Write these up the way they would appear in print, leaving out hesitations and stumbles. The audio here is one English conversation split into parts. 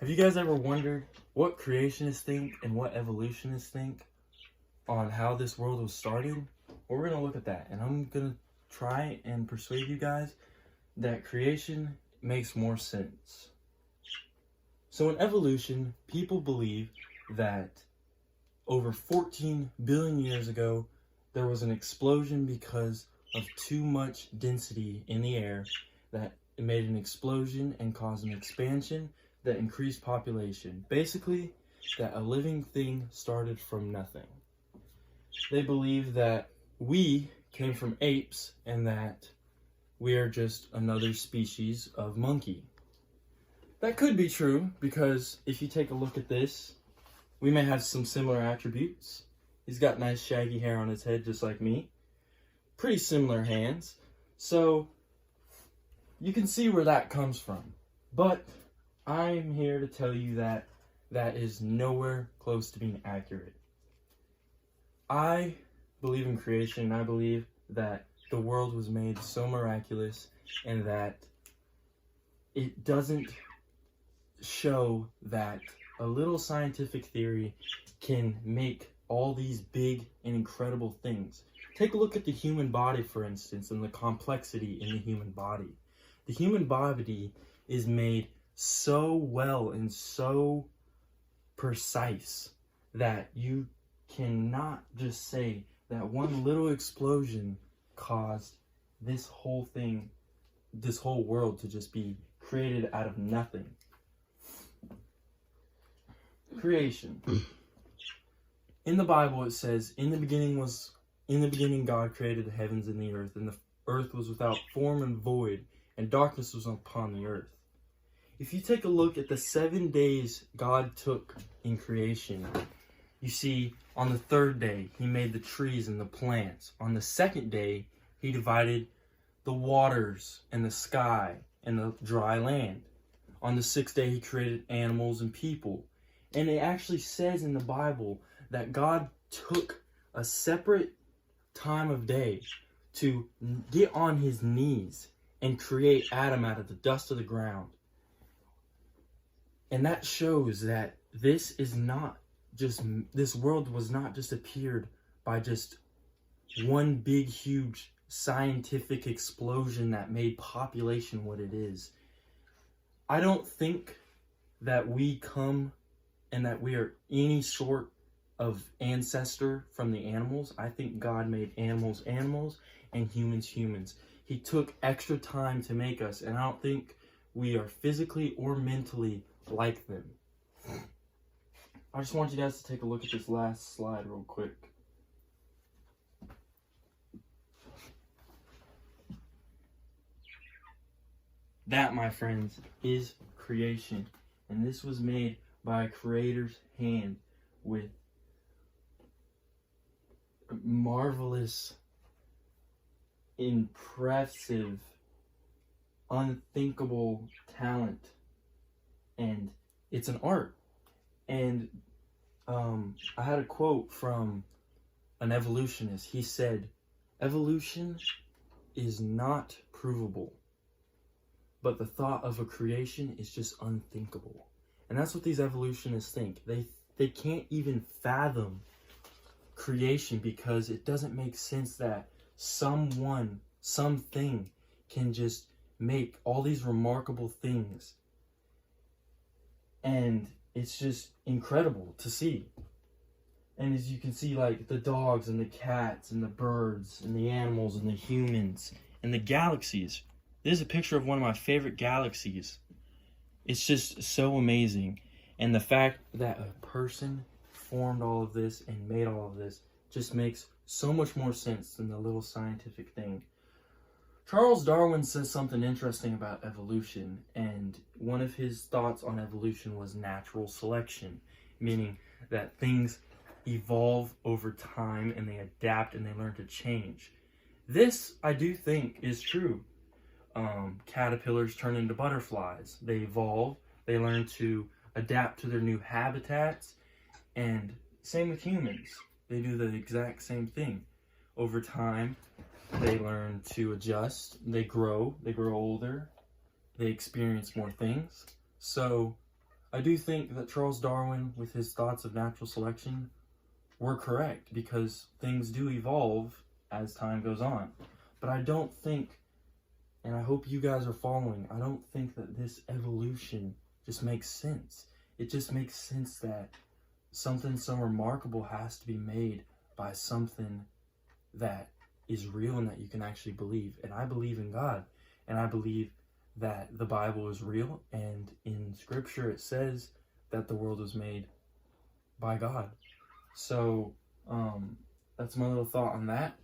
Have you guys ever wondered what creationists think and what evolutionists think on how this world was started? Well, we're going to look at that, and I'm going to try and persuade you guys that creation makes more sense. So in evolution, people believe that over 14 billion years ago, there was an explosion because of too much density in the air that it made an explosion and caused an expansion that increased population. Basically, that a living thing started from nothing. They believe that we came from apes and that we are just another species of monkey. That could be true because if you take a look at this, we may have some similar attributes. He's got nice shaggy hair on his head just like me. Pretty similar hands. So you can see where that comes from. But I'm here to tell you that that is nowhere close to being accurate. I believe in creation. I believe that the world was made so miraculous and that it doesn't show that a little scientific theory can make all these big and incredible things. Take a look at the human body, for instance, and the complexity in the human body. The human body is made so well and so precise that you cannot just say that one little explosion caused this whole thing, this whole world to just be created out of nothing. Creation. In the Bible it says, in the beginning God created the heavens and the earth was without form and void, and darkness was upon the earth. If you take a look at the 7 days God took in creation, you see on the third day he made the trees and the plants. On the second day he divided the waters and the sky and the dry land. On the sixth day he created animals and people. And it actually says in the Bible that God took a separate time of day to get on his knees and create Adam out of the dust of the ground. And that shows that this world was not just appeared by just one big, huge scientific explosion that made population what it is. I don't think that we come and that we are any sort of ancestor from the animals. I think God made animals animals and humans humans. He took extra time to make us, and I don't think we are physically or mentally like them. I just want you guys to take a look at this last slide real quick. That, my friends, is creation. And this was made by a creator's hand with marvelous, impressive, unthinkable talent. And it's an art. And I had a quote from an evolutionist. He said, "Evolution is not provable, but the thought of a creation is just unthinkable." And that's what these evolutionists think. They can't even fathom creation because it doesn't make sense that something can just make all these remarkable things. And it's just incredible to see. And as you can see, like the dogs and the cats and the birds and the animals and the humans and the galaxies. This is a picture of one of my favorite galaxies. It's just so amazing. And the fact that a person formed all of this and made all of this just makes so much more sense than the little scientific thing. Charles Darwin says something interesting about evolution, and one of his thoughts on evolution was natural selection, meaning that things evolve over time and they adapt and they learn to change. This, I do think, is true. Caterpillars turn into butterflies. They evolve, they learn to adapt to their new habitats, and same with humans. They do the exact same thing. Over time, they learn to adjust, they grow older, they experience more things. So I do think that Charles Darwin, with his thoughts of natural selection, were correct, because things do evolve as time goes on. But I don't think, and I hope you guys are following, I don't think that this evolution just makes sense. It just makes sense that something so remarkable has to be made by something that is real and that you can actually believe. And I believe in God, and I believe that the Bible is real, and in Scripture it says that the world was made by God. So that's my little thought on that.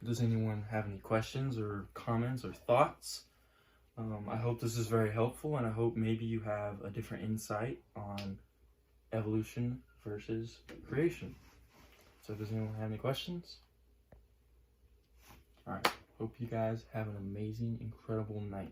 Does anyone have any questions or comments or thoughts? I hope this is very helpful, and I hope maybe you have a different insight on evolution versus creation. So does anyone have any questions? All right. Hope you guys have an amazing, incredible night.